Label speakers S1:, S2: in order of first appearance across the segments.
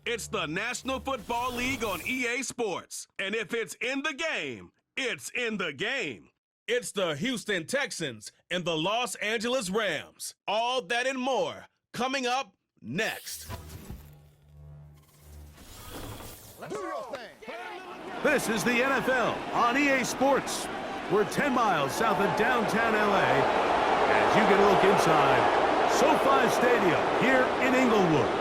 S1: It's the National Football League on EA Sports. And if it's in the game, it's in the game. It's the Houston Texans and the Los Angeles Rams. All that and more coming up next.
S2: This is the NFL on EA Sports. We're 10 miles south of downtown LA as you get a look inside SoFi Stadium here in Inglewood.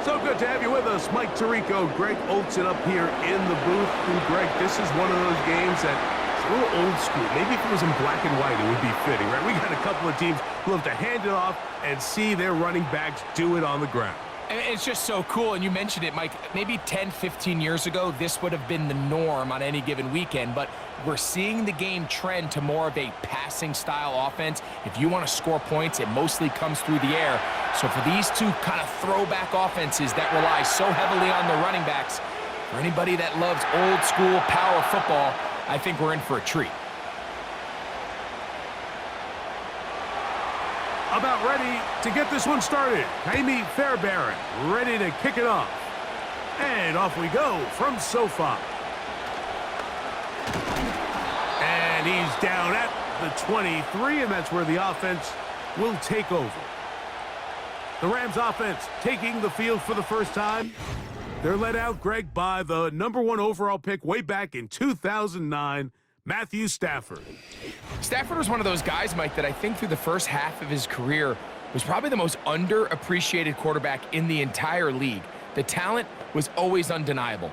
S2: So good to have you with us, Mike Tirico, Greg Olson up here in the booth. And Greg, this is one of those games that it's a little old school. Maybe if it was in black and white, it would be fitting, right? We got a couple of teams who have to hand it off and see their running backs do it on the ground.
S3: It's just so cool, and you mentioned it, Mike. Maybe 10, 15 years ago, this would have been the norm on any given weekend, but we're seeing the game trend to more of a passing-style offense. If you want to score points, it mostly comes through the air. So for these two kind of throwback offenses that rely so heavily on the running backs, for anybody that loves old-school power football, I think we're in for a treat.
S2: About ready to get this one started. Jaime Fairbairn ready to kick it off. And off we go from SoFi. And he's down at the 23, and that's where the offense will take over. The Rams offense taking the field for the first time. They're led out, Greg, by the #1 overall pick way back in 2009, Matthew Stafford.
S3: Stafford was one of those guys, Mike, that I think through the first half of his career was probably the most underappreciated quarterback in the entire league. The talent was always undeniable.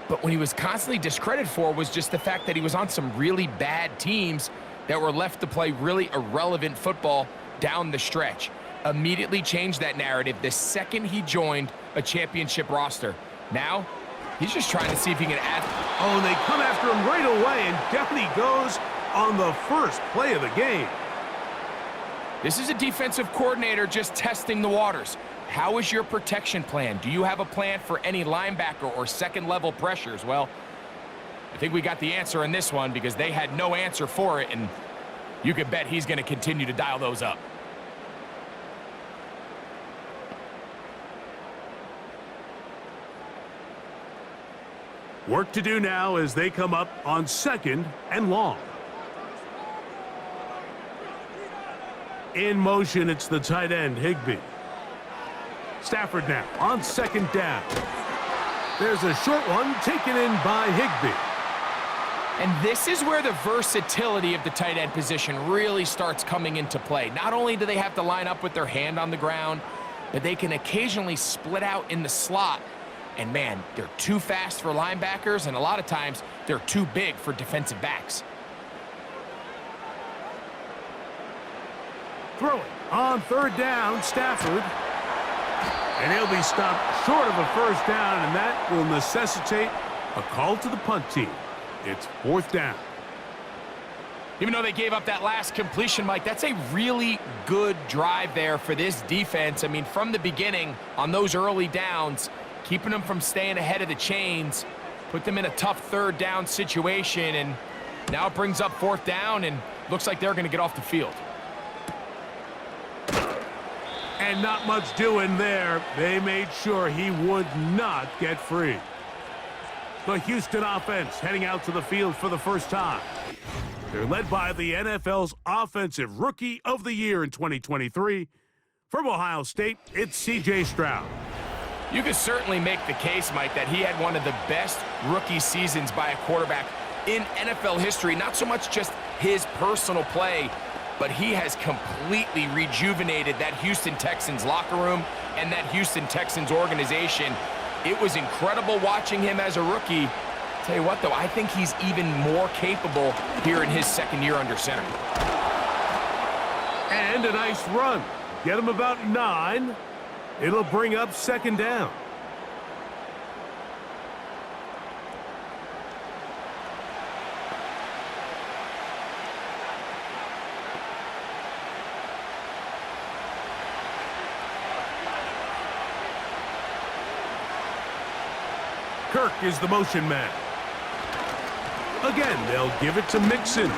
S3: But when he was constantly discredited for was just the fact that he was on some really bad teams that were left to play really irrelevant football down the stretch. Immediately changed that narrative the second he joined a championship roster. Now, he's just trying to see if he can add.
S2: Oh, and they come after him right away, and down he goes on the first play of the game.
S3: This is a defensive coordinator just testing the waters. How is your protection plan? Do you have a plan for any linebacker or second-level pressures? Well, I think we got the answer in this one because they had no answer for it, and you can bet he's going to continue to dial those up.
S2: Work to do now as they come up on 2nd and long. In motion, it's the tight end, Higbee. Stafford now on 2nd down. There's a short one taken in by Higbee.
S3: And this is where the versatility of the tight end position really starts coming into play. Not only do they have to line up with their hand on the ground, but they can occasionally split out in the slot. And man, they're too fast for linebackers, and a lot of times they're too big for defensive backs.
S2: Throwing on 3rd down, Stafford. And he'll be stopped short of a first down, and that will necessitate a call to the punt team. It's 4th down.
S3: Even though they gave up that last completion, Mike, that's a really good drive there for this defense. I mean, from the beginning, on those early downs, keeping them from staying ahead of the chains, put them in a tough 3rd down situation, and now it brings up 4th down, and looks like they're going to get off the field.
S2: And not much doing there. They made sure he would not get free. The Houston offense heading out to the field for the first time. They're led by the NFL's Offensive Rookie of the Year in 2023. From Ohio State, it's C.J. Stroud.
S3: You could certainly make the case, Mike, that he had one of the best rookie seasons by a quarterback in NFL history. Not so much just his personal play, but he has completely rejuvenated that Houston Texans locker room and that Houston Texans organization. It was incredible watching him as a rookie. Tell you what, though, I think he's even more capable here in his 2nd year under center.
S2: And a nice run. Get him about 9. It'll bring up 2nd down. Kirk is the motion man. Again, they'll give it to Mixon.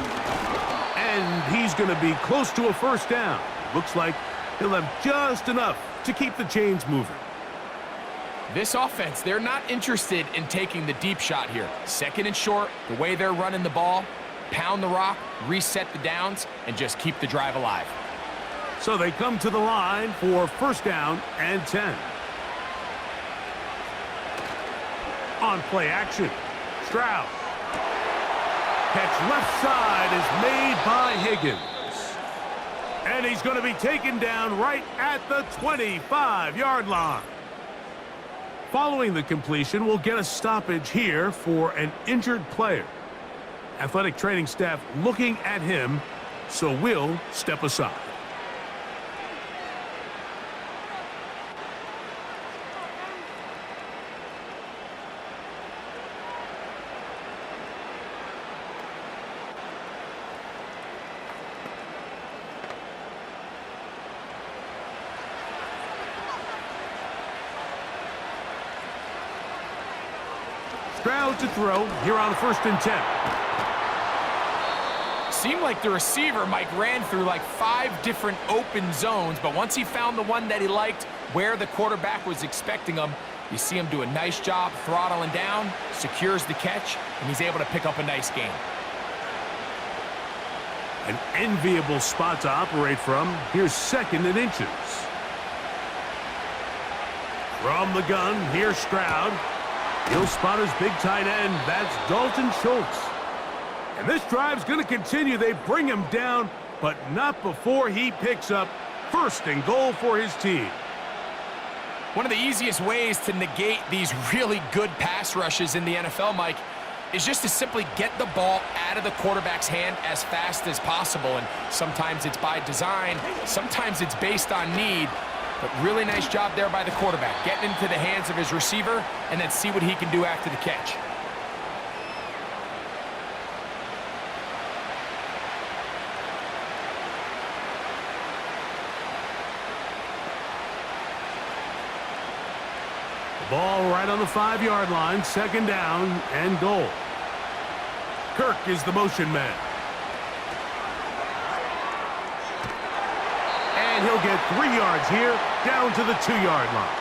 S2: And he's going to be close to a first down. Looks like he'll have just enough to keep the chains moving.
S3: This offense, they're not interested in taking the deep shot here. Second and short, the way they're running the ball, pound the rock, reset the downs, and just keep the drive alive.
S2: So they come to the line for first down and 10. On play action, Stroud. Catch left side is made by Higgins. And he's going to be taken down right at the 25-yard line. Following the completion, we'll get a stoppage here for an injured player. Athletic training staff looking at him, so we'll step aside. Stroud to throw here on first and 10.
S3: Seemed like the receiver, Mike, ran through like 5 different open zones, but once he found the one that he liked, where the quarterback was expecting him, you see him do a nice job throttling down, secures the catch, and he's able to pick up a nice gain.
S2: An enviable spot to operate from. Here's second and inches. From the gun, here's Stroud. He'll spot his big tight end. That's Dalton Schultz. And this drive's going to continue. They bring him down, but not before he picks up first and goal for his team.
S3: One of the easiest ways to negate these really good pass rushes in the NFL, Mike, is just to simply get the ball out of the quarterback's hand as fast as possible. And sometimes it's by design, sometimes it's based on need. But really nice job there by the quarterback, getting into the hands of his receiver, and then see what he can do after the catch.
S2: The ball right on the 5-yard line, second down and goal. Kirk is the motion man. And he'll get 3 yards here, down to the 2-yard line.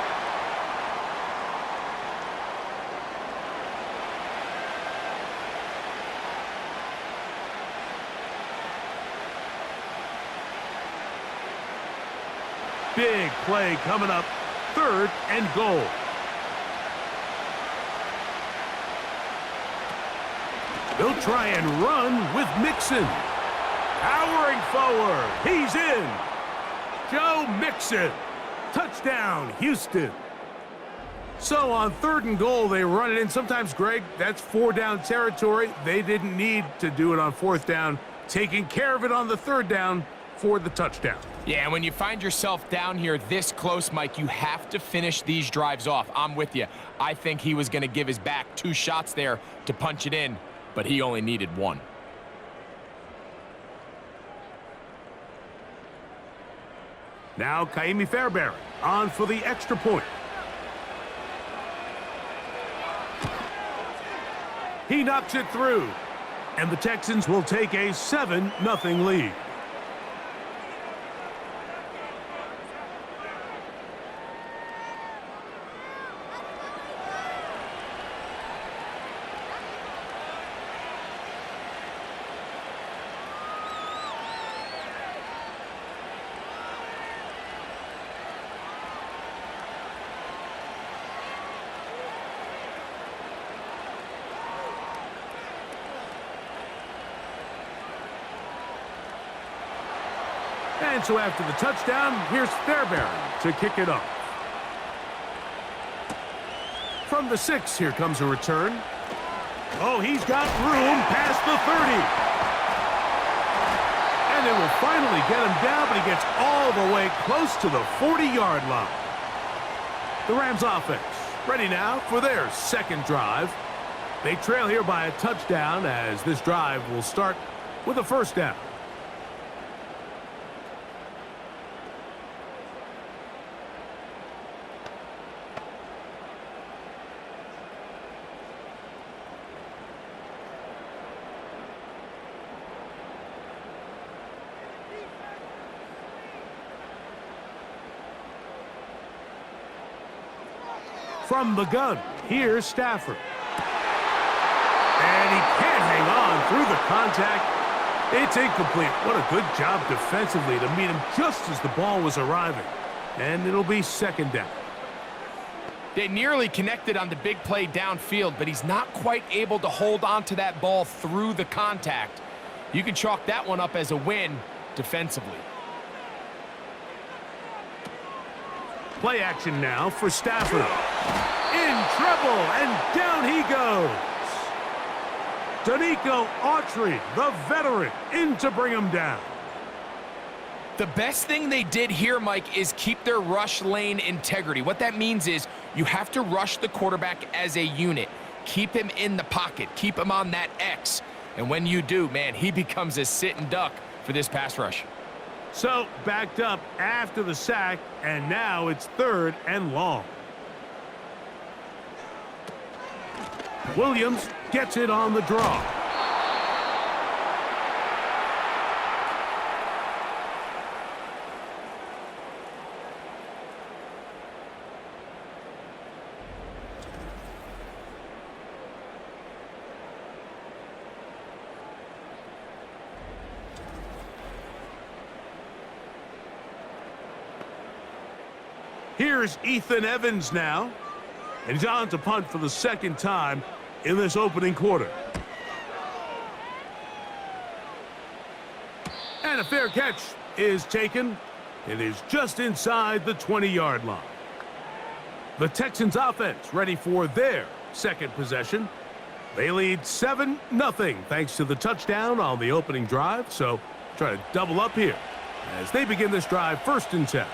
S2: Big play coming up, third and goal. They'll try and run with Mixon. Powering forward, he's in. Joe Mixon, touchdown, Houston. So on third and goal, they run it in. Sometimes, Greg, that's 4-down territory. They didn't need to do it on fourth down, taking care of it on the third down for the touchdown.
S3: Yeah, and when you find yourself down here this close, Mike, you have to finish these drives off. I'm with you. I think he was going to give his back 2 shots there to punch it in, but he only needed 1.
S2: Now Kaimi Fairbairn on for the extra point. He knocks it through, and the Texans will take a 7-0 lead. And so after the touchdown, here's Fairbairn to kick it off. From the 6, here comes a return. Oh, he's got room past the 30. And they will finally get him down, but he gets all the way close to the 40-yard line. The Rams offense ready now for their second drive. They trail here by a touchdown as this drive will start with a first down. From the gun, here's Stafford. And he can't hang on through the contact. It's incomplete. What a good job defensively to meet him just as the ball was arriving. And it'll be second down.
S3: They nearly connected on the big play downfield, but he's not quite able to hold on to that ball through the contact. You can chalk that one up as a win defensively.
S2: Play action now for Stafford. In trouble, and down he goes. Danico Autry, the veteran, in to bring him down.
S3: The best thing they did here, Mike, is keep their rush lane integrity. What that means is you have to rush the quarterback as a unit. Keep him in the pocket. Keep him on that X. And when you do, man, he becomes a sitting duck for this pass rush.
S2: So, backed up after the sack, and now it's third and long. Williams gets it on the draw. Here's Ethan Evans now. And he's on to punt for the second time in this opening quarter. And a fair catch is taken. It is just inside the 20-yard line. The Texans offense ready for their second possession. They lead 7-0 thanks to the touchdown on the opening drive. So try to double up here as they begin this drive first and 10.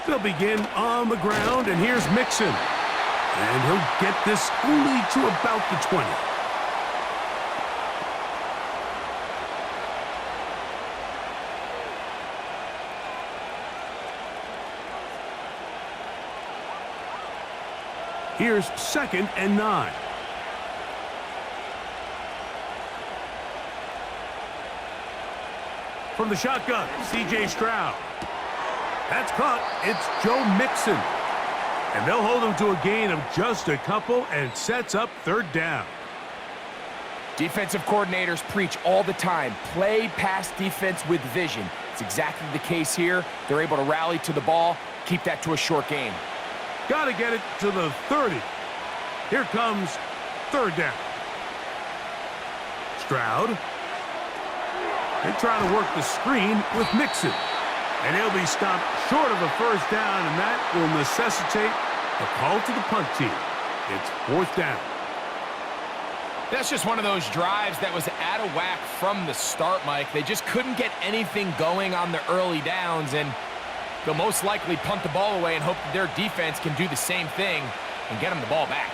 S2: They'll begin on the ground, and here's Mixon. And he'll get this only to about the 20. Here's second and 9. From the shotgun, C.J. Stroud. That's caught. It's Joe Mixon. And they'll hold him to a gain of just a couple and sets up third down.
S3: Defensive coordinators preach all the time, play pass defense with vision. It's exactly the case here. They're able to rally to the ball, keep that to a short gain.
S2: Got to get it to the 30. Here comes third down. Stroud. They try to work the screen with Mixon. And he'll be stopped short of a first down, and that will necessitate a call to the punt team. It's fourth down.
S3: That's just one of those drives that was out of whack from the start, Mike. They just couldn't get anything going on the early downs, and they'll most likely punt the ball away and hope that their defense can do the same thing and get them the ball back.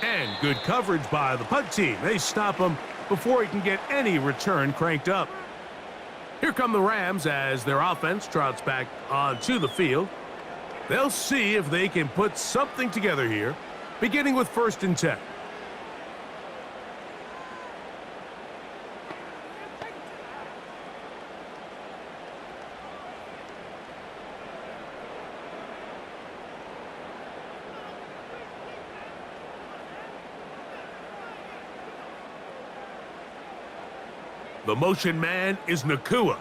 S2: And good coverage by the punt team. They stop him before he can get any return cranked up. Here come the Rams as their offense trots back onto the field. They'll see if they can put something together here, beginning with first and 10. The motion man is Nakua.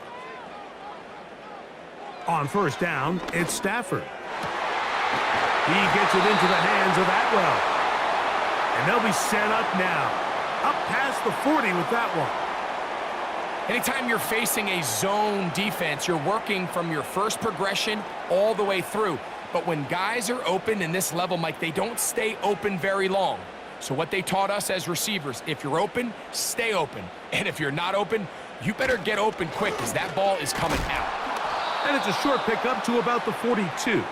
S2: On first down, it's Stafford. He gets it into the hands of Atwell. And they'll be set up now. Up past the 40 with that one.
S3: Anytime you're facing a zone defense, you're working from your first progression all the way through. But when guys are open in this level, Mike, they don't stay open very long. So what they taught us as receivers, if you're open, stay open. And if you're not open, you better get open quick because that ball is coming out.
S2: And it's a short pickup to about the 42.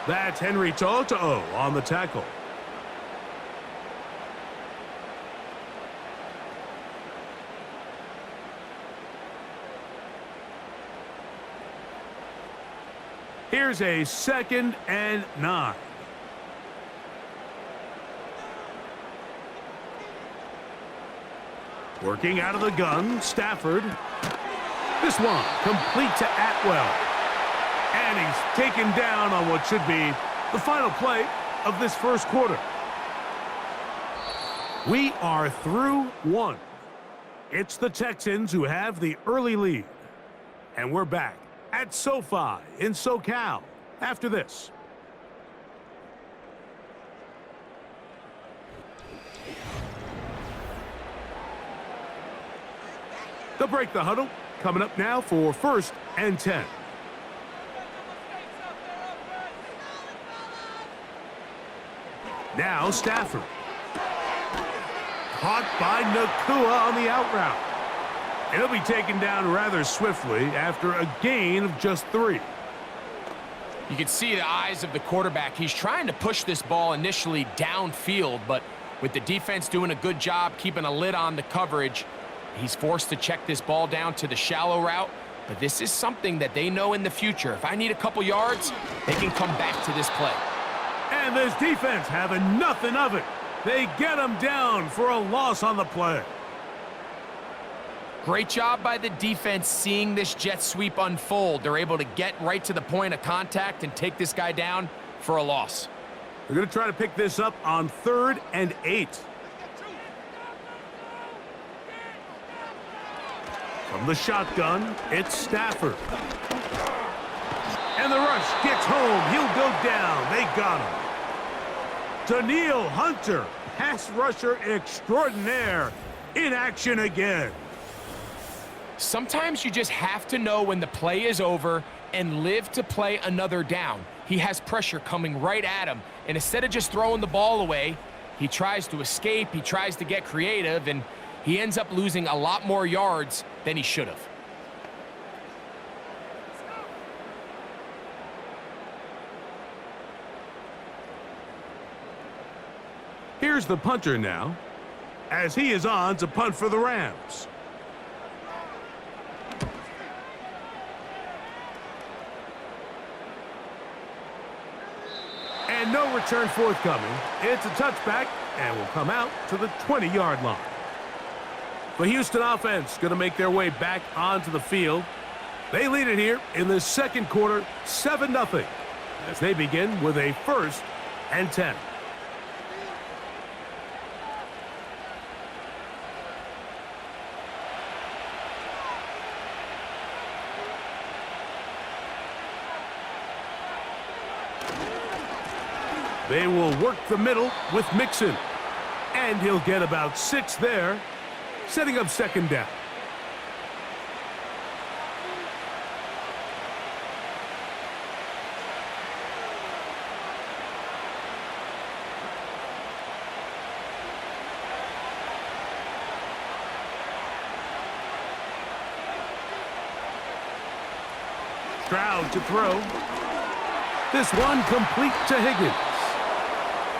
S2: That's Henry To'o on the tackle. Here's a 2nd and 9. Working out of the gun, Stafford. This one complete to Atwell. And he's taken down on what should be the final play of this first quarter. We are through one. It's the Texans who have the early lead. And we're back at SoFi in SoCal after this. They'll break the huddle. Coming up now for 1st and 10. Now Stafford. Caught by Nakua on the out route. And he'll be taken down rather swiftly after a gain of just 3.
S3: You can see the eyes of the quarterback. He's trying to push this ball initially downfield, but with the defense doing a good job keeping a lid on the coverage, he's forced to check this ball down to the shallow route. But this is something that they know in the future. If I need a couple yards, they can come back to this play.
S2: And this defense having nothing of it. They get him down for a loss on the play.
S3: Great job by the defense seeing this jet sweep unfold. They're able to get right to the point of contact and take this guy down for a loss.
S2: They're going to try to pick this up on 3rd and 8. From the shotgun, it's Stafford. And the rush gets home. He'll go down. They got him. Daniil Hunter, pass rusher extraordinaire, in action again.
S3: Sometimes you just have to know when the play is over and live to play another down. He has pressure coming right at him, and instead of just throwing the ball away, he tries to escape, he tries to get creative, and he ends up losing a lot more yards than he should have.
S2: Here's the punter now, as he is on to punt for the Rams. And no return forthcoming. It's a touchback and will come out to the 20-yard line. The Houston offense going to make their way back onto the field. They lead it here in the second quarter, 7-0, as they begin with a 1st and 10. They will work the middle with Mixon. And he'll get about 6 there, setting up 2nd down. Stroud to throw. This one complete to Higgins.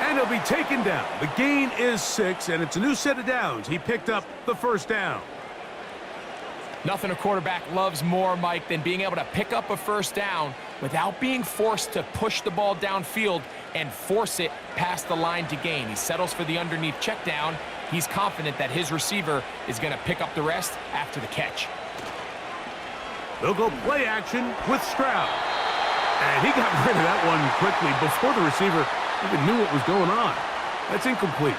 S2: And he'll be taken down. The gain is 6, and it's a new set of downs. He picked up the 1st down.
S3: Nothing a quarterback loves more, Mike, than being able to pick up a 1st down without being forced to push the ball downfield and force it past the line to gain. He settles for the underneath check down. He's confident that his receiver is going to pick up the rest after the catch.
S2: They'll go play action with Stroud. And he got rid of that one quickly before the receiver even knew what was going on. That's incomplete.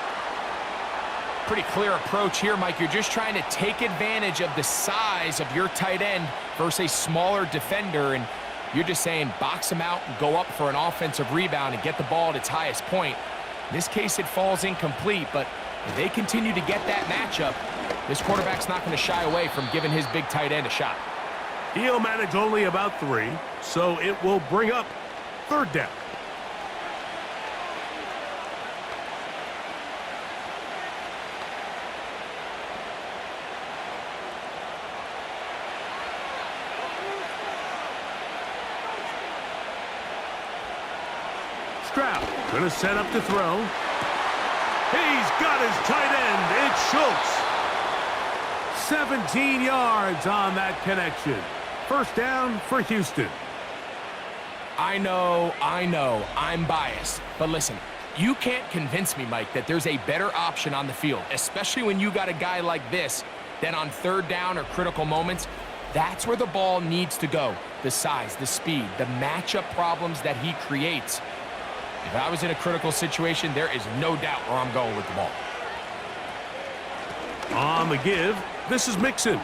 S3: Pretty clear approach here, Mike. You're just trying to take advantage of the size of your tight end versus a smaller defender, and you're just saying box him out and go up for an offensive rebound and get the ball at its highest point. In this case, it falls incomplete, but if they continue to get that matchup, this quarterback's not going to shy away from giving his big tight end a shot.
S2: He'll manage only about 3, so it will bring up 3rd down. Stroud going to set up to throw. He's got his tight end. It's Schultz. 17 yards on that connection. 1st down for Houston.
S3: I know, I'm biased. But listen, you can't convince me, Mike, that there's a better option on the field, especially when you got a guy like this, than on third down or critical moments. That's where the ball needs to go. The size, the speed, the matchup problems that he creates. If I was in a critical situation, there is no doubt where I'm going with the ball.
S2: On the give, this is Mixon.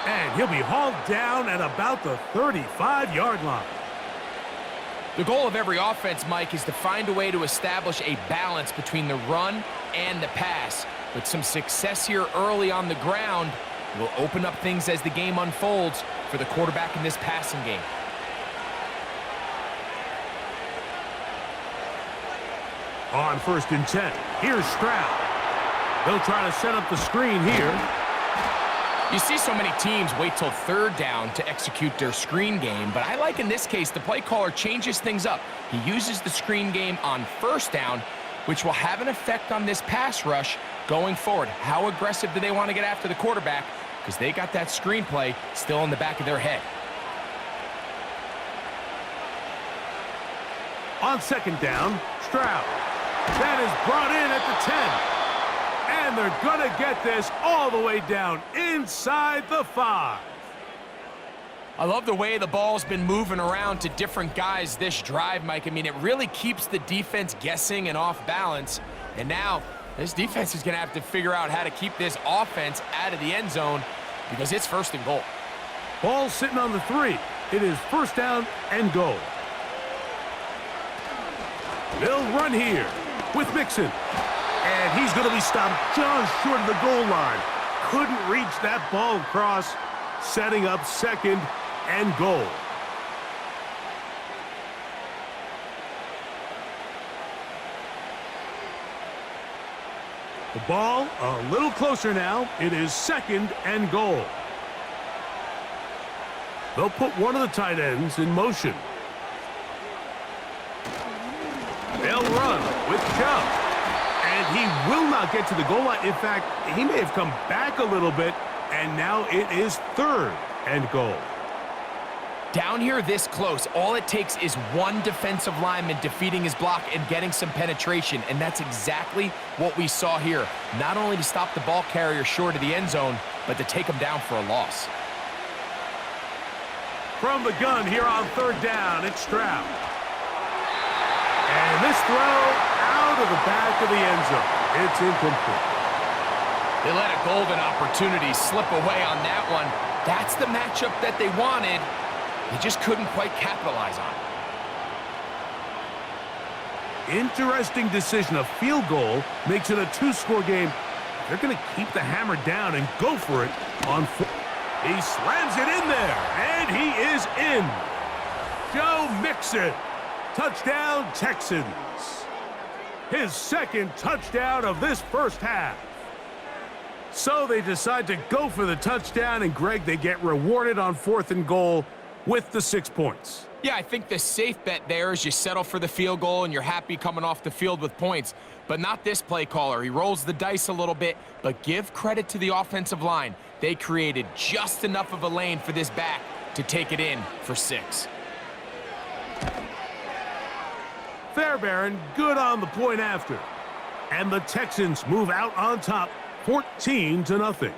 S2: And he'll be hauled down at about the 35-yard line.
S3: The goal of every offense, Mike, is to find a way to establish a balance between the run and the pass. But some success here early on the ground will open up things as the game unfolds for the quarterback in this passing game.
S2: On 1st and 10, here's Stroud. They'll try to set up the screen here.
S3: You see so many teams wait till third down to execute their screen game, but I like in this case the play caller changes things up. He uses the screen game on 1st down, which will have an effect on this pass rush going forward. How aggressive do they want to get after the quarterback? Because they got that screen play still in the back of their head.
S2: On 2nd down, Stroud. That is brought in at the 10. And they're going to get this all the way down inside the 5.
S3: I love the way the ball's been moving around to different guys this drive, Mike. I mean, it really keeps the defense guessing and off balance. And now this defense is going to have to figure out how to keep this offense out of the end zone because it's 1st and goal.
S2: Ball sitting on the 3. It is 1st down and goal. They'll run here with Mixon. And he's going to be stopped just short of the goal line. Couldn't reach that ball across, setting up 2nd and goal. The ball a little closer now. It is 2nd and goal. They'll put one of the tight ends in motion. They'll run with Chubb. And he will not get to the goal line. In fact, he may have come back a little bit, and now it is 3rd and goal.
S3: Down here this close, all it takes is one defensive lineman defeating his block and getting some penetration, and that's exactly what we saw here. Not only to stop the ball carrier short of the end zone, but to take him down for a loss.
S2: From the gun here on 3rd down, it's Stroud. And this throw out of the back of the end zone. It's incomplete.
S3: They let a golden opportunity slip away on that one. That's the matchup that they wanted. They just couldn't quite capitalize on it.
S2: Interesting decision. A field goal makes it a 2-score game. They're going to keep the hammer down and go for it on 4. He slams it in there, and he is in. Joe Mixon. Touchdown, Texans. His 2nd touchdown of this 1st half. So they decide to go for the touchdown, and Greg, they get rewarded on 4th and goal with the 6 points.
S3: Yeah, I think the safe bet there is you settle for the field goal and you're happy coming off the field with points. But not this play caller. He rolls the dice a little bit, but give credit to the offensive line. They created just enough of a lane for this back to take it in for 6.
S2: Fairbairn good on the point after. And the Texans move out on top 14-0.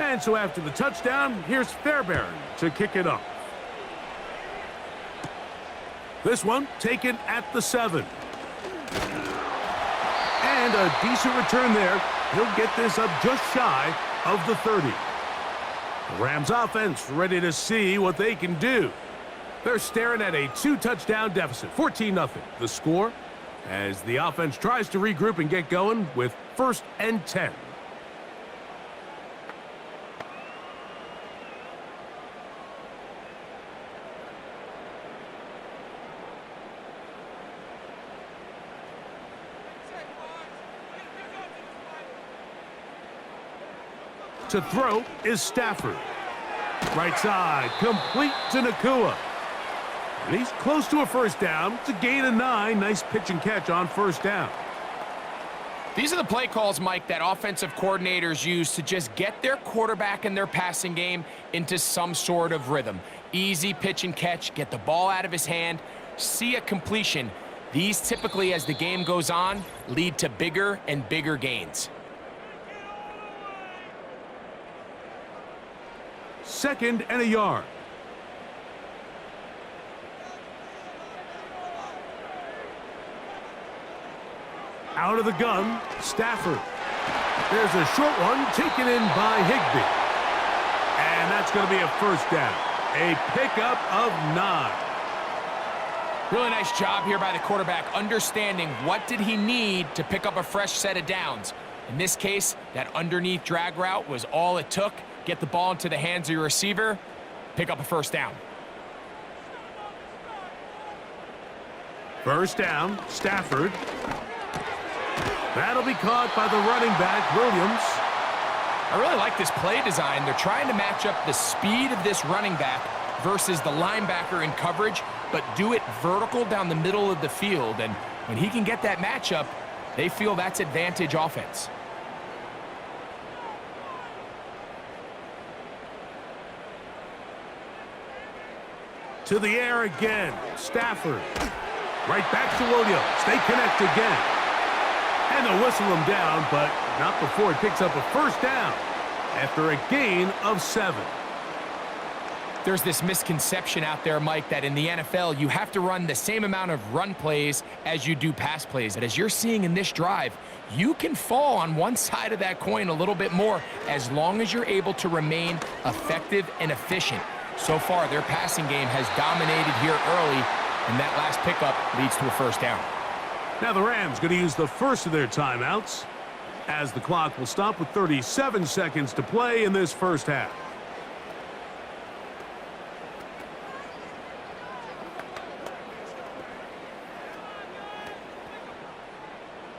S2: And so after the touchdown, here's Fairbairn to kick it off. This one taken at the 7. And a decent return there. He'll get this up just shy of the 30. The Rams offense ready to see what they can do. They're staring at a 2-touchdown deficit, 14-0. The score as the offense tries to regroup and get going with 1st and 10. To throw is Stafford. Right side, complete to Nakua. And he's close to a first down. It's a gain of 9. Nice pitch and catch on first down.
S3: These are the play calls, Mike, that offensive coordinators use to just get their quarterback and their passing game into some sort of rhythm. Easy pitch and catch, get the ball out of his hand, see a completion. These typically, as the game goes on, lead to bigger and bigger gains.
S2: Second and a yard. Out of the gun, Stafford. There's a short one taken in by Higbee. And that's going to be a first down. A pickup of 9.
S3: Really nice job here by the quarterback, understanding what did he need to pick up a fresh set of downs. In this case, that underneath drag route was all it took. Get the ball into the hands of your receiver, pick up a first down.
S2: First down, Stafford. That'll be caught by the running back, Williams.
S3: I really like this play design. They're trying to match up the speed of this running back versus the linebacker in coverage, but do it vertical down the middle of the field. And when he can get that matchup, they feel that's advantage offense.
S2: To the air again, Stafford. Right back to Williams. They connect again. And they'll whistle him down, but not before he picks up a first down after a gain of 7.
S3: There's this misconception out there, Mike, that in the NFL, you have to run the same amount of run plays as you do pass plays. And as you're seeing in this drive, you can fall on one side of that coin a little bit more as long as you're able to remain effective and efficient. So far, their passing game has dominated here early, and that last pickup leads to a first down.
S2: Now the Rams going to use the first of their timeouts as the clock will stop with 37 seconds to play in this first half.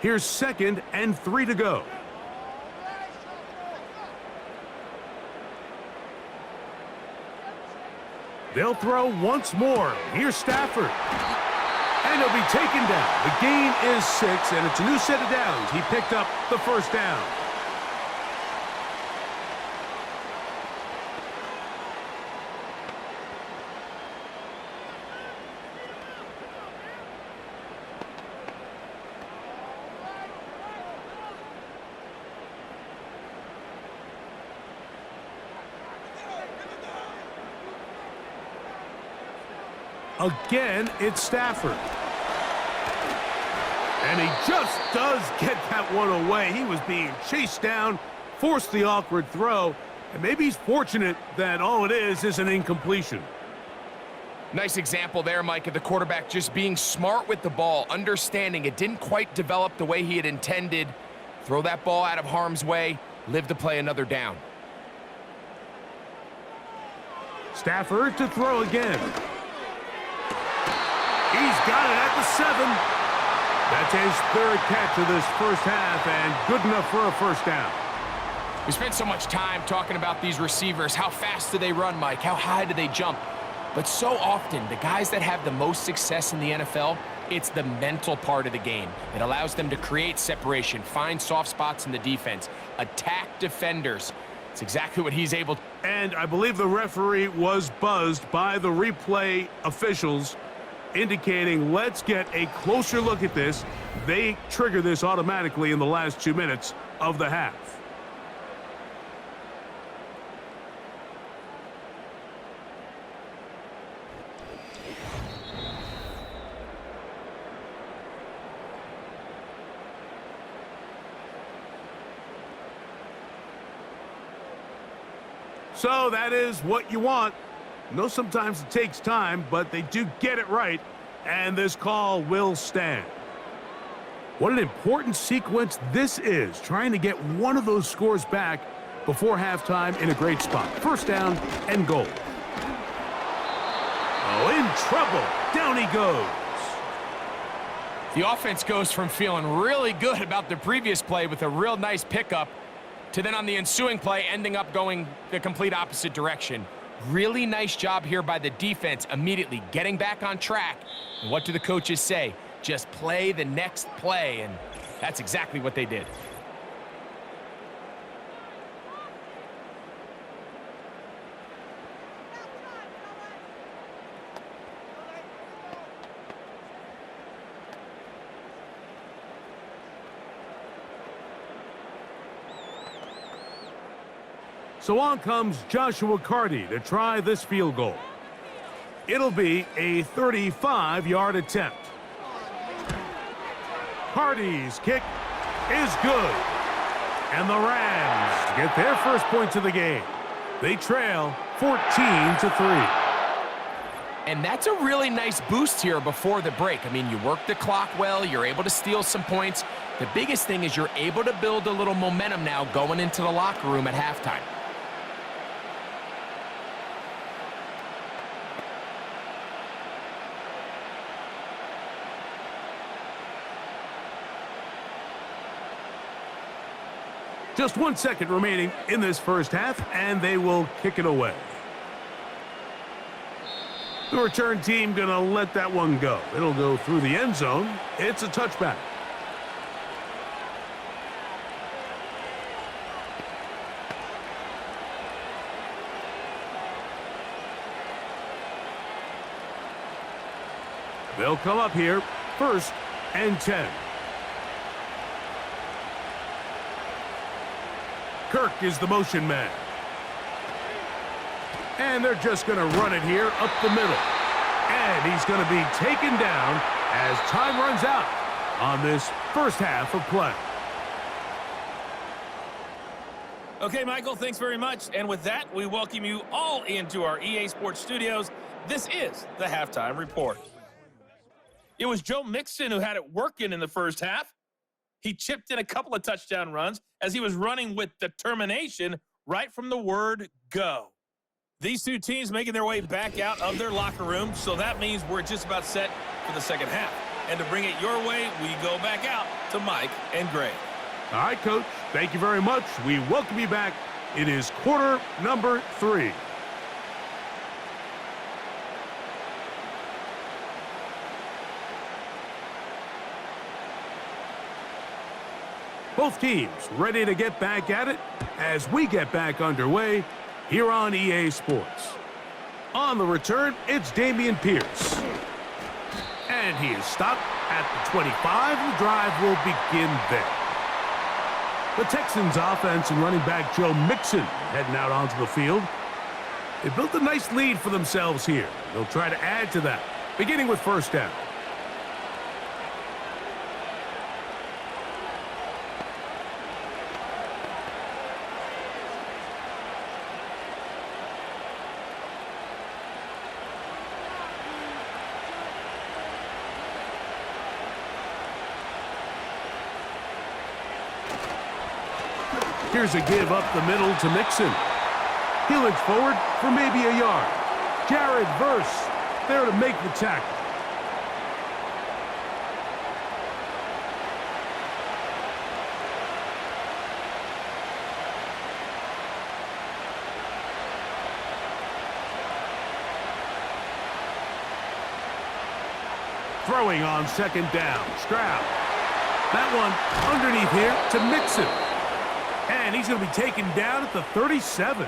S2: Here's 2nd and 3 to go. They'll throw once more. Here's Stafford. And he'll be taken down. The gain is 6, and it's a new set of downs. He picked up the first down. Again, it's Stafford. And he just does get that one away. He was being chased down, forced the awkward throw, and maybe he's fortunate that all it is an incompletion.
S3: Nice example there, Mike, of the quarterback just being smart with the ball, understanding it didn't quite develop the way he had intended. Throw that ball out of harm's way, live to play another down.
S2: Stafford to throw again. He's got it at the 7. That's his 3rd catch of this first half, and good enough for a first down.
S3: We spent so much time talking about these receivers. How fast do they run, Mike? How high do they jump? But so often, the guys that have the most success in the NFL, it's the mental part of the game. It allows them to create separation, find soft spots in the defense, attack defenders. It's exactly what he's able to.
S2: And I believe the referee was buzzed by the replay officials, indicating let's get a closer look at this. They trigger this automatically in the last 2 minutes of the half. So that is what you want. No, sometimes it takes time, but they do get it right, and this call will stand. What an important sequence this is, trying to get one of those scores back before halftime in a great spot. First down and goal. Oh, in trouble. Down he goes.
S3: The offense goes from feeling really good about the previous play with a real nice pickup to then on the ensuing play ending up going the complete opposite direction. Really nice job here by the defense, immediately getting back on track. And what do the coaches say? Just play the next play, and that's exactly what they did.
S2: So on comes Joshua Carty to try this field goal. It'll be a 35-yard attempt. Carty's kick is good. And the Rams get their first points of the game. They trail 14-3.
S3: And that's a really nice boost here before the break. I mean, you work the clock well, you're able to steal some points. The biggest thing is you're able to build a little momentum now going into the locker room at halftime.
S2: Just 1 second remaining in this first half, and they will kick it away. The return team going to let that one go. It'll go through the end zone. It's a touchback. They'll come up here, 1st and 10. Kirk is the motion man. And they're just going to run it here up the middle. And he's going to be taken down as time runs out on this first half of play.
S4: Okay, Michael, thanks very much. And with that, we welcome you all into our EA Sports studios. This is the Halftime Report. It was Joe Mixon who had it working in the first half. He chipped in a couple of touchdown runs as he was running with determination right from the word go. These two teams making their way back out of their locker room, so that means we're just about set for the second half. And to bring it your way, we go back out to Mike and Greg.
S2: All right, Coach. Thank you very much. We welcome you back. It is quarter number 3. Both teams ready to get back at it as we get back underway here on EA Sports. On the return, it's Dameon Pierce. And he is stopped at the 25. The drive will begin there. The Texans offense and running back Joe Mixon heading out onto the field. They built a nice lead for themselves here. They'll try to add to that, beginning with first down. Here's a give up the middle to Mixon. He looks forward for maybe a yard. Jared Verse there to make the tackle. Throwing on second down. Stroud. That one underneath here to Mixon. And he's going to be taken down at the 37.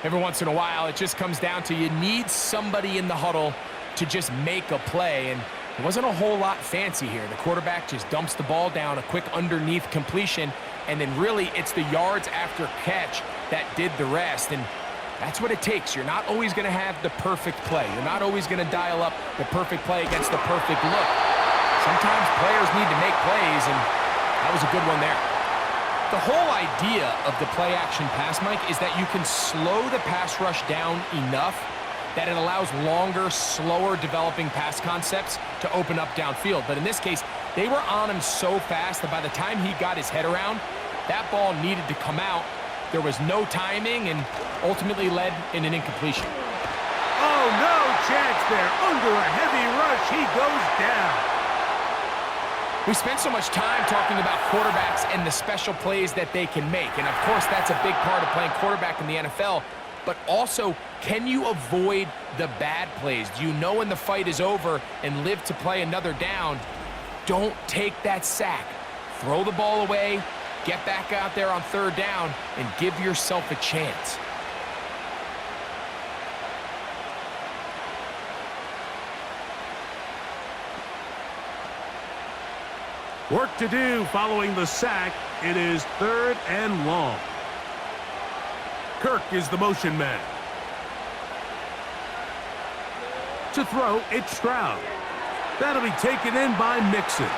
S3: Every once in a while, it just comes down to you need somebody in the huddle to just make a play. And it wasn't a whole lot fancy here. The quarterback just dumps the ball down, a quick underneath completion, and then really it's the yards after catch that did the rest. And that's what it takes. You're not always going to have the perfect play. You're not always going to dial up the perfect play against the perfect look. Sometimes players need to make plays, and that was a good one there. The whole idea of the play-action pass, Mike, is that you can slow the pass rush down enough that it allows longer, slower developing pass concepts to open up downfield. But in this case, they were on him so fast that by the time he got his head around, that ball needed to come out. There was no timing and ultimately led in an incompletion.
S2: Oh, no chance there. Under a heavy rush, he goes down.
S3: We spend so much time talking about quarterbacks and the special plays that they can make. And, of course, that's a big part of playing quarterback in the NFL. But also, can you avoid the bad plays? Do you know when the fight is over and live to play another down? Don't take that sack. Throw the ball away, get back out there on third down, and give yourself a chance.
S2: Work to do following the sack. It is 3rd and long. Kirk is the motion man. To throw, it's Stroud. That'll be taken in by Mixon.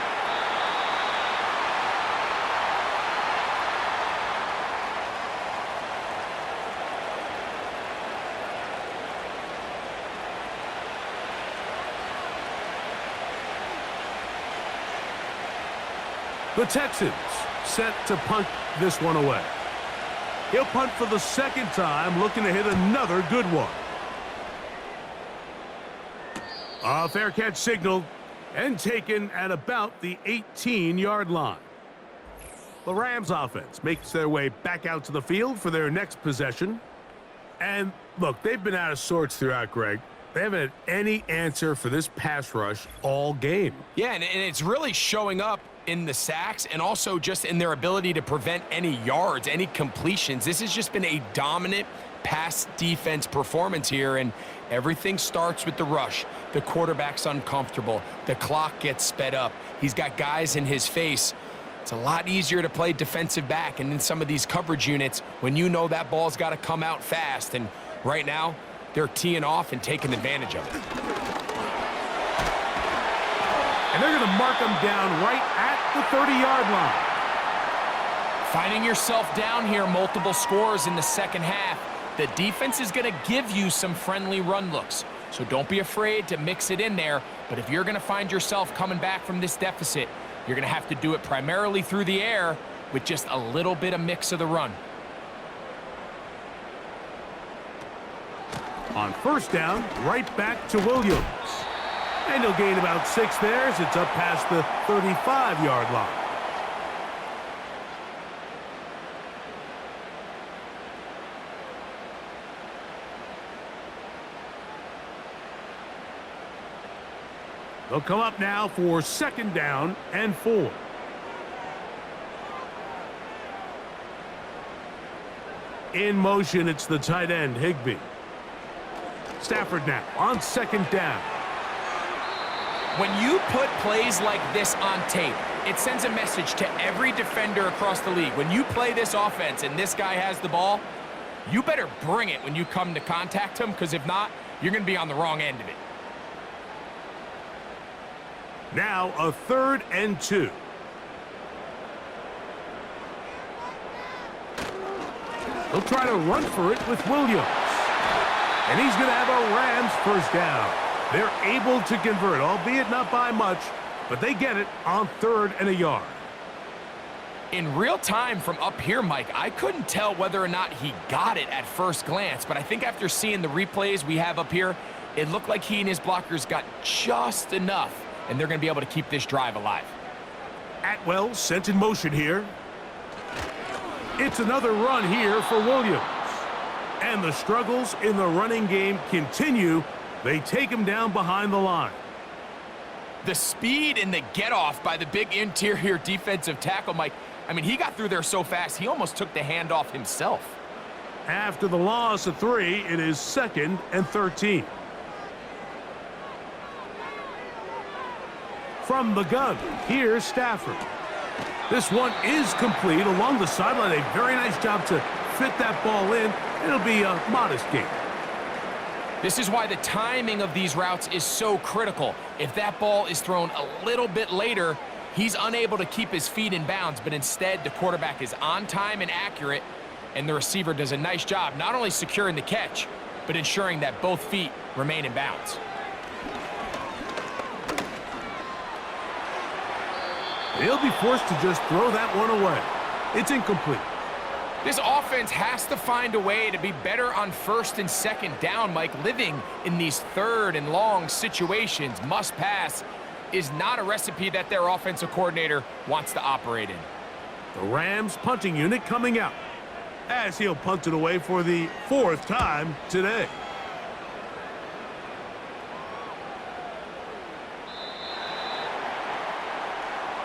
S2: The Texans set to punt this one away. He'll punt for the 2nd time, looking to hit another good one. A fair catch signaled and taken at about the 18-yard line. The Rams offense makes their way back out to the field for their next possession. And look, they've been out of sorts throughout, Greg. They haven't had any answer for this pass rush all game.
S3: Yeah, and it's really showing up in the sacks and also just in their ability to prevent any yards, any completions. This has just been a dominant pass defense performance here, and everything starts with the rush. The quarterback's uncomfortable. The clock gets sped up. He's got guys in his face. It's a lot easier to play defensive back and in some of these coverage units when you know that ball's got to come out fast, and right now they're teeing off and taking advantage of it.
S2: And they're going to mark him down right at the 30-yard line.
S3: Finding yourself down here, multiple scores in the second half. The defense is going to give you some friendly run looks, so don't be afraid to mix it in there. But if you're going to find yourself coming back from this deficit, you're going to have to do it primarily through the air with just a little bit of mix of the run.
S2: On 1st down, right back to Williams. And he'll gain about 6 there as it's up past the 35-yard line. They'll come up now for 2nd down and 4. In motion, it's the tight end, Higbee. Stafford now on 2nd down.
S3: When you put plays like this on tape, it sends a message to every defender across the league. When you play this offense and this guy has the ball, you better bring it when you come to contact him, because if not, you're going to be on the wrong end of it.
S2: Now a 3rd and 2. He'll try to run for it with Williams. And he's going to have a Rams 1st down. They're able to convert, albeit not by much, but they get it on 3rd and a yard.
S3: In real time from up here, Mike, I couldn't tell whether or not he got it at first glance, but I think after seeing the replays we have up here, it looked like he and his blockers got just enough, and they're going to be able to keep this drive alive.
S2: Atwell sent in motion here. It's another run here for Williams. And the struggles in the running game continue. They take him down behind the line.
S3: The speed and the get-off by the big interior defensive tackle, Mike, I mean, he got through there so fast, he almost took the handoff himself.
S2: After the loss of 3, it is 2nd and 13. From the gun, here's Stafford. This one is complete along the sideline. A very nice job to fit that ball in. It'll be a modest gain.
S3: This is why the timing of these routes is so critical. If that ball is thrown a little bit later, he's unable to keep his feet in bounds, but instead the quarterback is on time and accurate, and the receiver does a nice job not only securing the catch, but ensuring that both feet remain in bounds.
S2: He'll be forced to just throw that one away. It's incomplete.
S3: This offense has to find a way to be better on 1st and 2nd down, Mike. Living in these 3rd and long situations, must pass. is not a recipe that their offensive coordinator wants to operate in.
S2: The Rams punting unit coming out, as he'll punt it away for the 4th time today.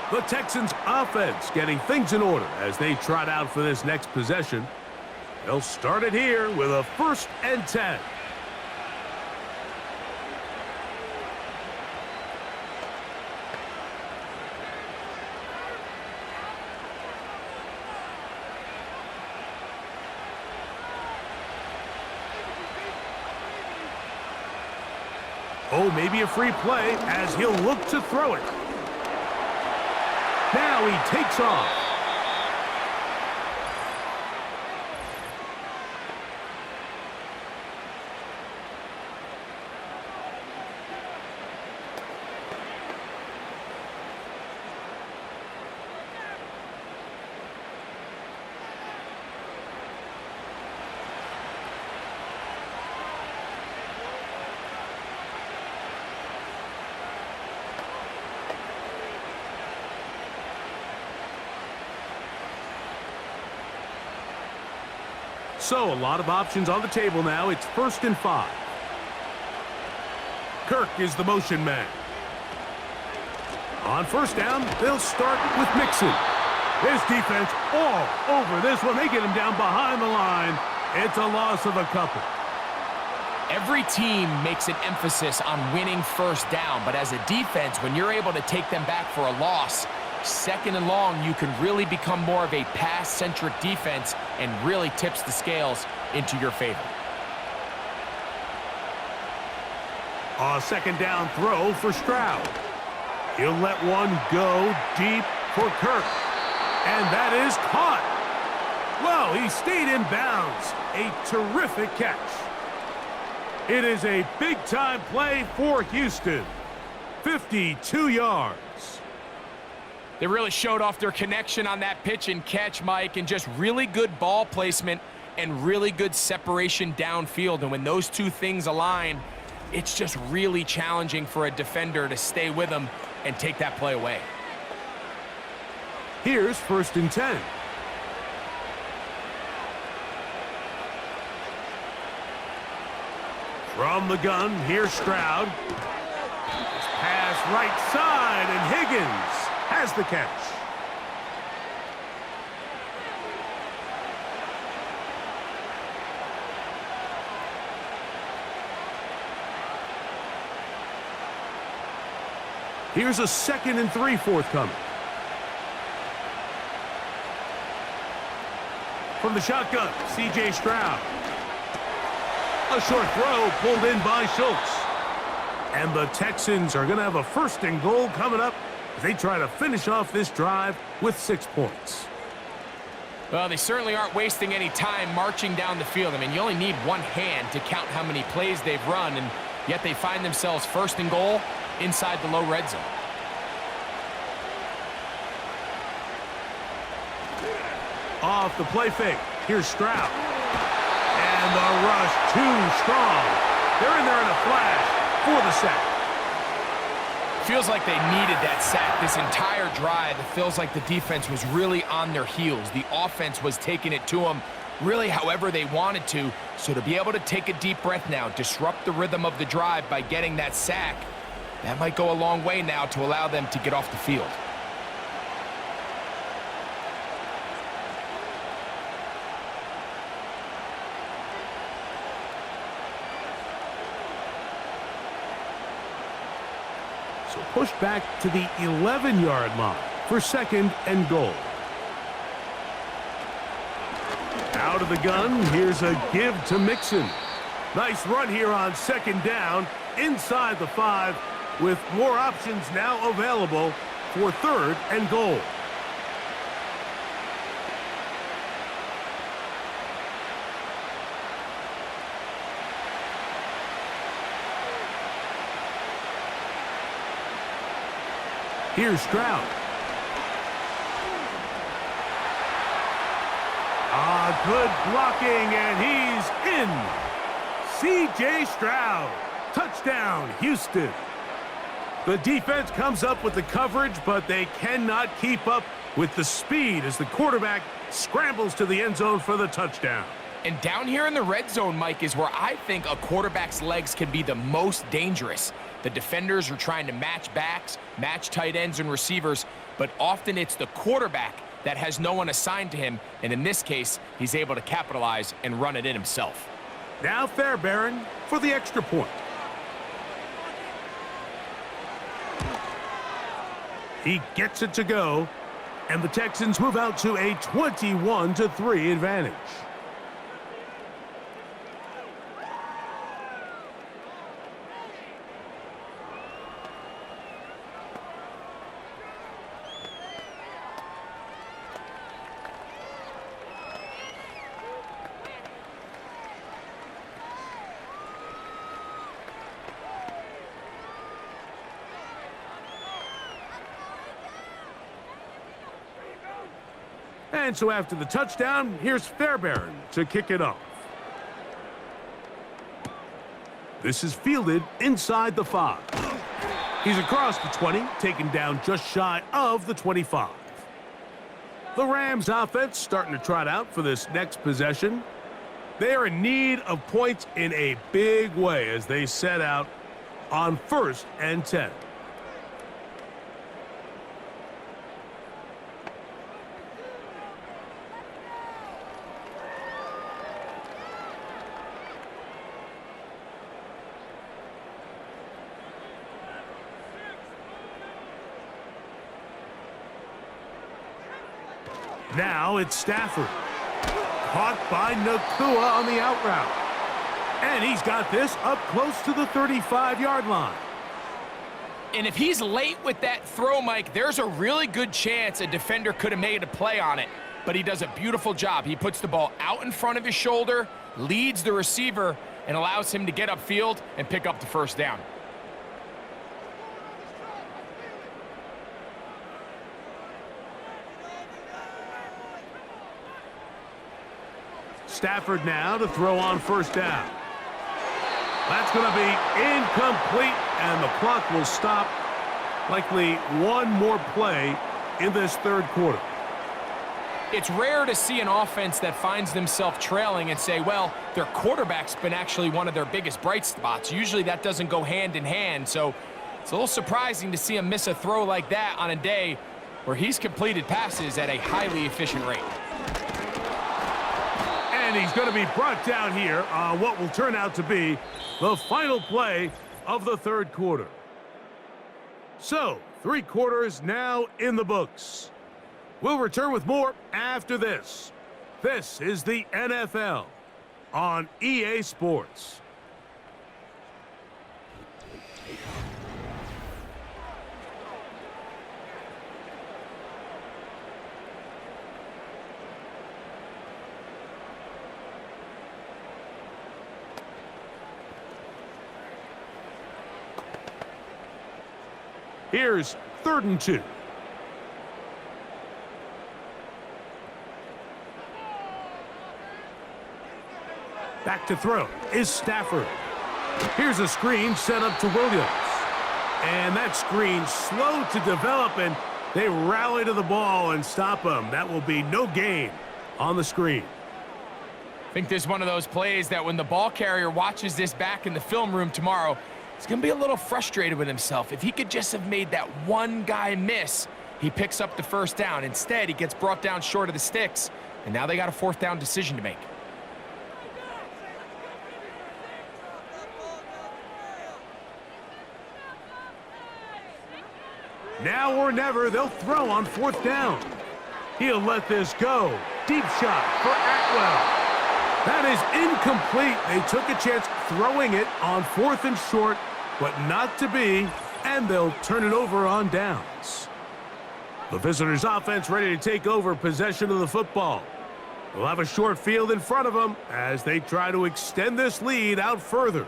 S2: The Texans offense getting things in order as they trot out for this next possession. They'll start it here with a 1st and 10. Oh, maybe a free play as he'll look to throw it. Now he takes off. So, a lot of options on the table now. It's 1st and 5. Kirk is the motion man. On 1st down, they'll start with Mixon. This defense all over this one. They get him down behind the line. It's a loss of a couple.
S3: Every team makes an emphasis on winning 1st down, but as a defense, when you're able to take them back for a loss, 2nd and long, you can really become more of a pass-centric defense and really tips the scales into your favor.
S2: A 2nd down throw for Stroud. He'll let one go deep for Kirk. And that is caught. Well, he stayed in bounds. A terrific catch. It is a big-time play for Houston. 52 yards.
S3: They really showed off their connection on that pitch and catch, Mike, and just really good ball placement and really good separation downfield. And when those two things align, it's just really challenging for a defender to stay with them and take that play away.
S2: Here's 1st and 10. From the gun, here's Stroud. Pass right side, and Higgins has the catch. Here's a 2nd and 3 forthcoming. From the shotgun, C.J. Stroud. A short throw pulled in by Schultz. And the Texans are going to have a 1st and goal coming up as they try to finish off this drive with 6 points.
S3: Well, they certainly aren't wasting any time marching down the field. I mean, you only need one hand to count how many plays they've run, and yet they find themselves 1st and goal inside the low red zone.
S2: Off the play fake. Here's Stroud. And the rush too strong. They're in there in a flash for the sack.
S3: Feels like they needed that sack this entire drive. It feels like the defense was really on their heels. The offense was taking it to them really however they wanted to. So to be able to take a deep breath now, disrupt the rhythm of the drive by getting that sack, that might go a long way now to allow them to get off the field.
S2: So pushed back to the 11-yard line for 2nd and goal. Out of the gun, here's a give to Mixon. Nice run here on 2nd down inside the 5 with more options now available for 3rd and goal. Here's Stroud. Good blocking, and he's in. C.J. Stroud. Touchdown, Houston. The defense comes up with the coverage, but they cannot keep up with the speed as the quarterback scrambles to the end zone for the touchdown.
S3: And down here in the red zone, Mike, is where I think a quarterback's legs can be the most dangerous. The defenders are trying to match backs, match tight ends and receivers, but often it's the quarterback that has no one assigned to him, and in this case, he's able to capitalize and run it in himself.
S2: Now Fairbairn for the extra point. He gets it to go, and the Texans move out to a 21-3 advantage. And so after the touchdown, here's Fairbairn to kick it off. This is fielded inside the 5. He's across the 20, taken down just shy of the 25. The Rams offense starting to trot out for this next possession. They are in need of points in a big way as they set out on 1st and 10. Now it's Stafford. Caught by Nakua on the out route. And he's got this up close to the 35-yard line.
S3: And if he's late with that throw, Mike, there's a really good chance a defender could have made a play on it. But he does a beautiful job. He puts the ball out in front of his shoulder, leads the receiver, and allows him to get upfield and pick up the first down.
S2: Stafford now to throw on 1st down. That's going to be incomplete, and the clock will stop. Likely one more play in this 3rd quarter.
S3: It's rare to see an offense that finds themselves trailing and say, well, their quarterback's been actually one of their biggest bright spots. Usually that doesn't go hand in hand, so it's a little surprising to see him miss a throw like that on a day where he's completed passes at a highly efficient rate.
S2: And he's going to be brought down here on what will turn out to be the final play of the 3rd quarter. So, 3 quarters now in the books. We'll return with more after this. This is the NFL on EA Sports. Here's 3rd and 2. Back to throw is Stafford. Here's a screen set up to Williams. And that screen slow to develop, and they rally to the ball and stop him. That will be no gain on the screen.
S3: I think this is one of those plays that when the ball carrier watches this back in the film room tomorrow, he's going to be a little frustrated with himself. If he could just have made that one guy miss, he picks up the 1st down. Instead, he gets brought down short of the sticks, and now they got a 4th down decision to make.
S2: Now or never, they'll throw on 4th down. He'll let this go. Deep shot for Atwell. That is incomplete. They took a chance throwing it on 4th and short, but not to be, and they'll turn it over on downs. The visitors' offense ready to take over possession of the football. They'll have a short field in front of them as they try to extend this lead out further.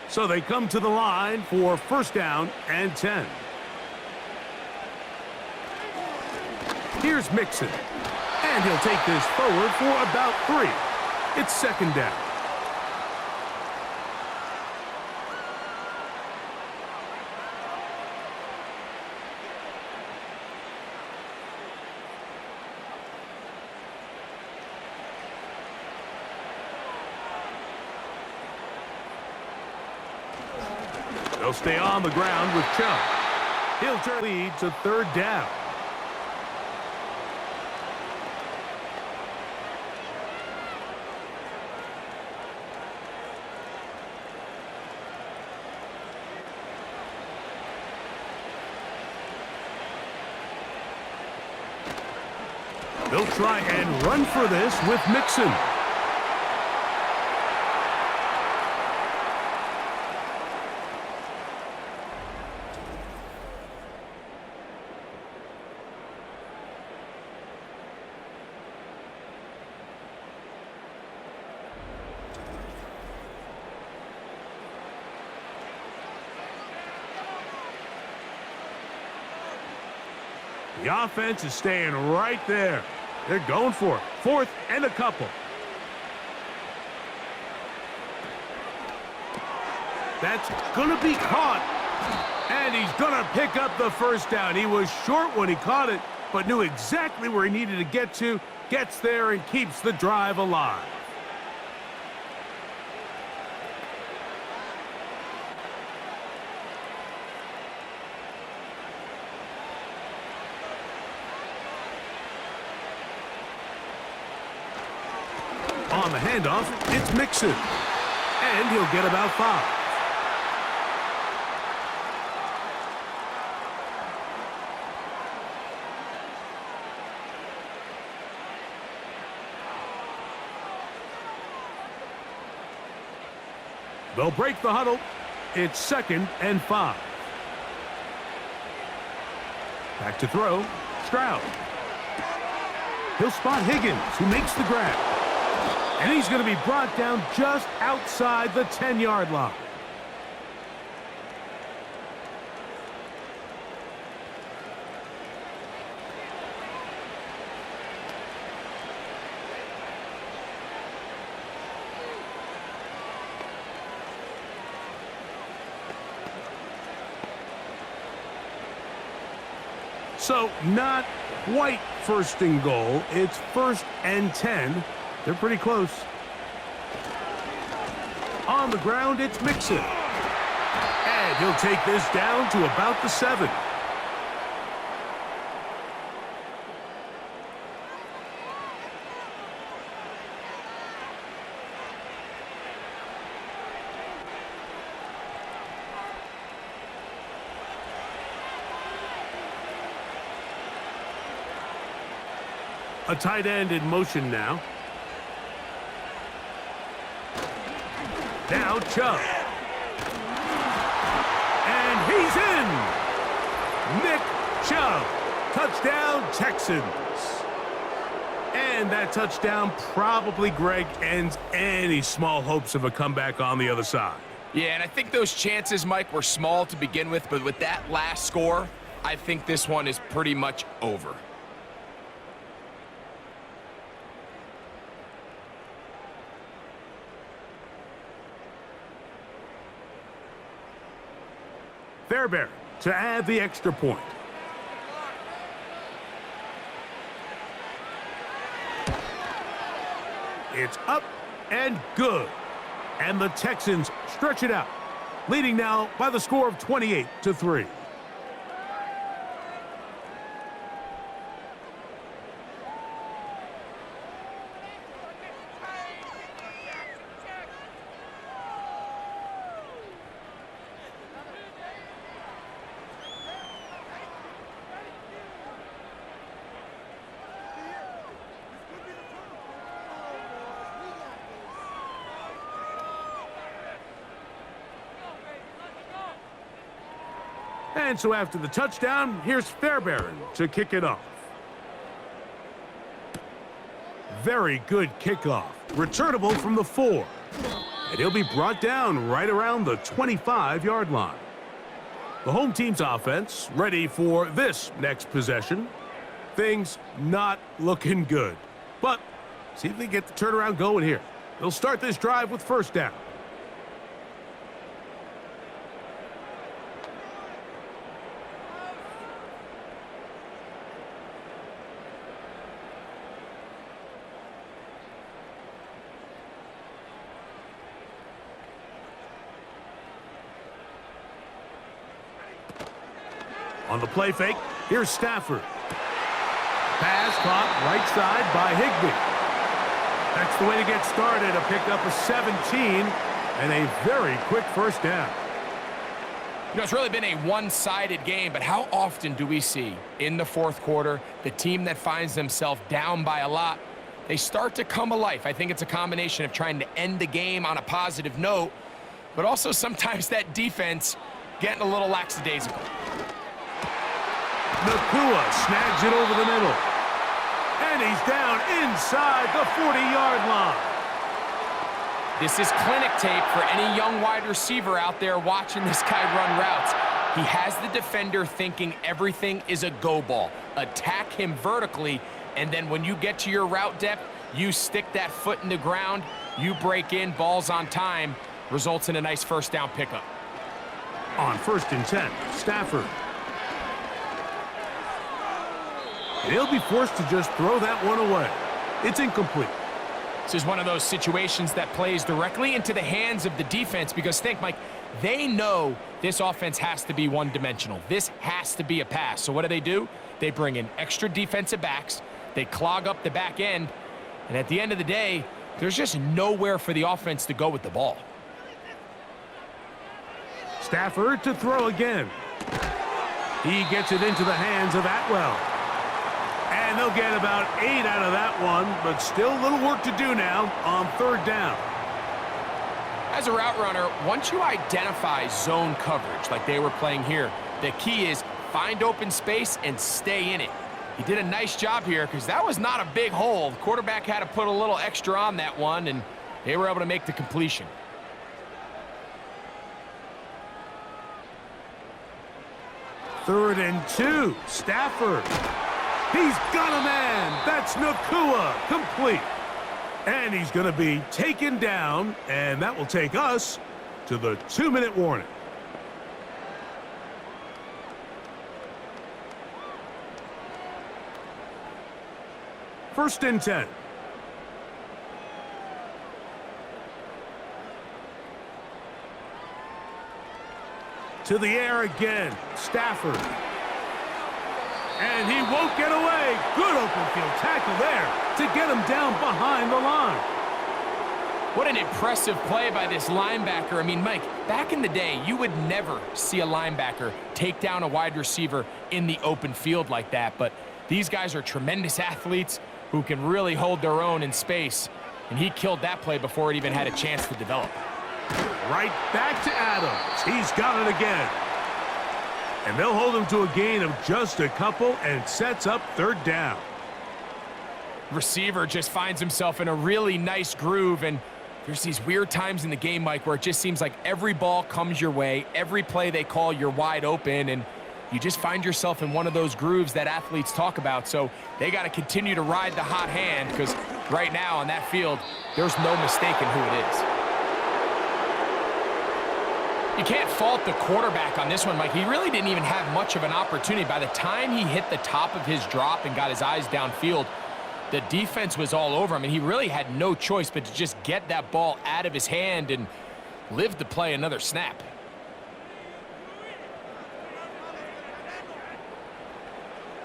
S2: So they come to the line for 1st down and 10. Here's Mixon. And he'll take this forward for about 3. It's second down. They'll stay on the ground with Chubb. He'll turn lead to third down. They'll try and run for this with Mixon. The offense is staying right there. They're going for it. 4th and a couple. That's going to be caught. And he's going to pick up the first down. He was short when he caught it, but knew exactly where he needed to get to. Gets there and keeps the drive alive. On the handoff, it's Mixon. And he'll get about 5. They'll break the huddle. It's 2nd and 5. Back to throw. Stroud. He'll spot Higgins, who makes the grab. And he's going to be brought down just outside the 10-yard line. So not quite 1st and goal. It's 1st and 10. They're pretty close. On the ground, it's Mixon. And he'll take this down to about the 7. A tight end in motion now. Now Chubb. And he's in! Nick Chubb. Touchdown, Texans. And that touchdown probably, Greg, ends any small hopes of a comeback on the other side.
S3: Yeah, and I think those chances, Mike, were small to begin with, but with that last score, I think this one is pretty much over.
S2: Fairbairn to add the extra point. It's up and good. And the Texans stretch it out, leading now by the score of 28-3. And so after the touchdown, here's Fairbairn to kick it off. Very good kickoff. Returnable from the 4. And he'll be brought down right around the 25-yard line. The home team's offense ready for this next possession. Things not looking good. But see if they get the turnaround going here. They'll start this drive with first down. On the play fake, here's Stafford. Pass caught right side by Higbee. That's the way to get started. A pickup of 17 and a very quick first down.
S3: You know, it's really been a one-sided game, but how often do we see in the fourth quarter the team that finds themselves down by a lot, they start to come alive? I think it's a combination of trying to end the game on a positive note, but also sometimes that defense getting a little lackadaisical.
S2: Nakua snags it over the middle. And he's down inside the 40-yard line.
S3: This is clinic tape for any young wide receiver out there watching this guy run routes. He has the defender thinking everything is a go ball. Attack him vertically, and then when you get to your route depth, you stick that foot in the ground, you break in, balls on time, results in a nice first down pickup.
S2: On 1st and 10, Stafford. And he'll be forced to just throw that one away. It's incomplete.
S3: This is one of those situations that plays directly into the hands of the defense because think, Mike, they know this offense has to be one-dimensional. This has to be a pass. So what do? They bring in extra defensive backs. They clog up the back end. And at the end of the day, there's just nowhere for the offense to go with the ball.
S2: Stafford to throw again. He gets it into the hands of Atwell. And they'll get about 8 out of that one, but still a little work to do now on 3rd down.
S3: As a route runner, once you identify zone coverage like they were playing here, the key is find open space and stay in it. He did a nice job here because that was not a big hole. The quarterback had to put a little extra on that one, and they were able to make the completion.
S2: Third and 2, Stafford. He's got a man. That's Nakua, complete. And he's going to be taken down, and that will take us to the 2-minute warning. First and 10. To the air again, Stafford. And he won't get away. Good open field tackle there to get him down behind the line.
S3: What an impressive play by this linebacker. I mean, Mike, back in the day, you would never see a linebacker take down a wide receiver in the open field like that. But these guys are tremendous athletes who can really hold their own in space. And he killed that play before it even had a chance to develop.
S2: Right back to Adams. He's got it again. And they'll hold him to a gain of just a couple and sets up 3rd down.
S3: Receiver just finds himself in a really nice groove, and there's these weird times in the game, Mike, where it just seems like every ball comes your way, every play they call, you're wide open, and you just find yourself in one of those grooves that athletes talk about. So they got to continue to ride the hot hand because right now on that field, there's no mistaking who it is. You can't fault the quarterback on this one, Mike. He really didn't even have much of an opportunity. By the time he hit the top of his drop and got his eyes downfield, the defense was all over him, and he really had no choice but to just get that ball out of his hand and live to play another snap.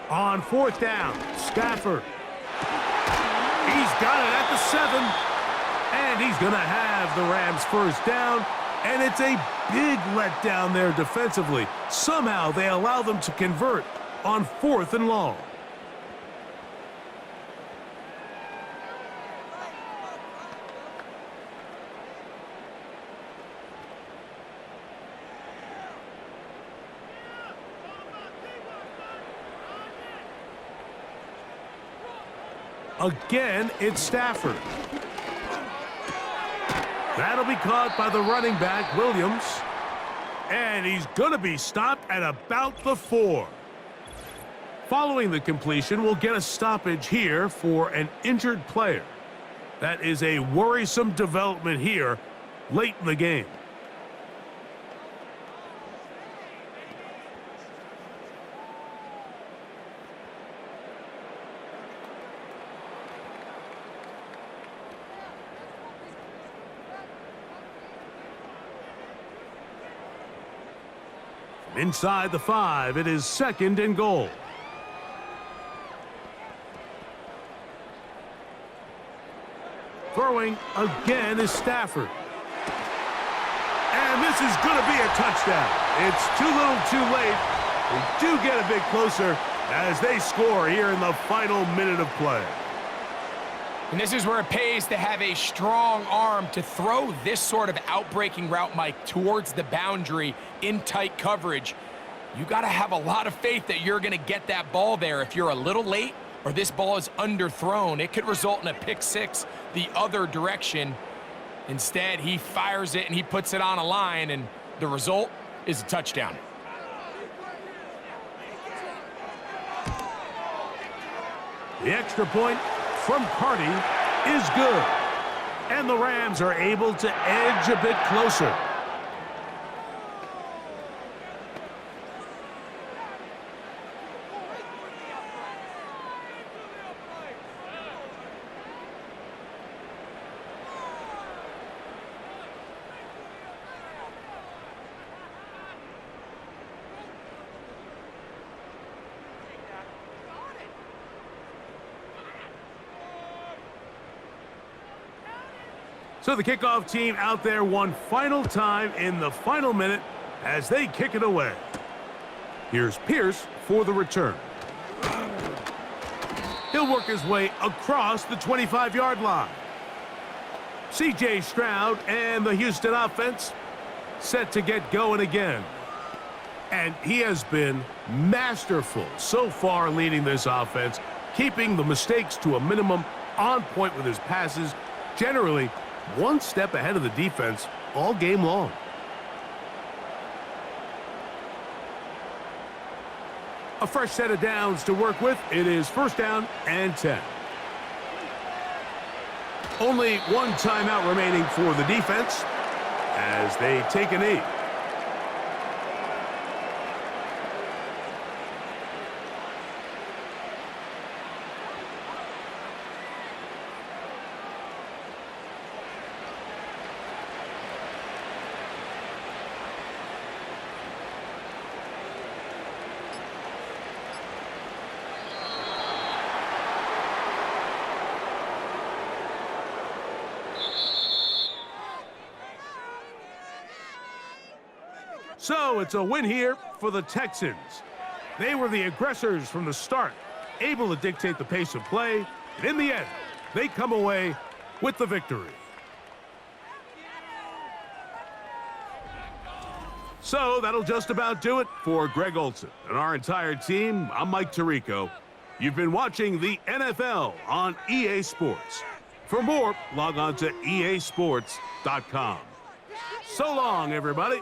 S2: On 4th down, Stafford. He's got it at the 7. And he's going to have the Rams first down. And it's a big letdown there defensively. Somehow they allow them to convert on 4th and long. Again, it's Stafford. That'll be caught by the running back, Williams. And he's going to be stopped at about the 4. Following the completion, we'll get a stoppage here for an injured player. That is a worrisome development here late in the game. Inside the 5, it is 2nd and goal. Throwing again is Stafford. And this is going to be a touchdown. It's too little too late. They do get a bit closer as they score here in the final minute of play.
S3: And this is where it pays to have a strong arm to throw this sort of outbreaking route, Mike, towards the boundary in tight coverage. You got to have a lot of faith that you're going to get that ball there. If you're a little late or this ball is underthrown, it could result in a pick six the other direction. Instead, he fires it and he puts it on a line, and the result is a touchdown.
S2: The extra point from Carty is good. And the Rams are able to edge a bit closer. So the kickoff team out there one final time in the final minute as they kick it away. Here's Pierce for the return. He'll work his way across the 25-yard line. C.J. Stroud and the Houston offense set to get going again. And he has been masterful so far leading this offense, keeping the mistakes to a minimum, on point with his passes, generally one step ahead of the defense all game long. A fresh set of downs to work with. It is 1st down and 10. Only one timeout remaining for the defense as they take a knee. So it's a win here for the Texans. They were the aggressors from the start, able to dictate the pace of play, and in the end, they come away with the victory. So that'll just about do it for Greg Olson and our entire team. I'm Mike Tirico. You've been watching the NFL on EA Sports. For more, log on to easports.com. So long, everybody.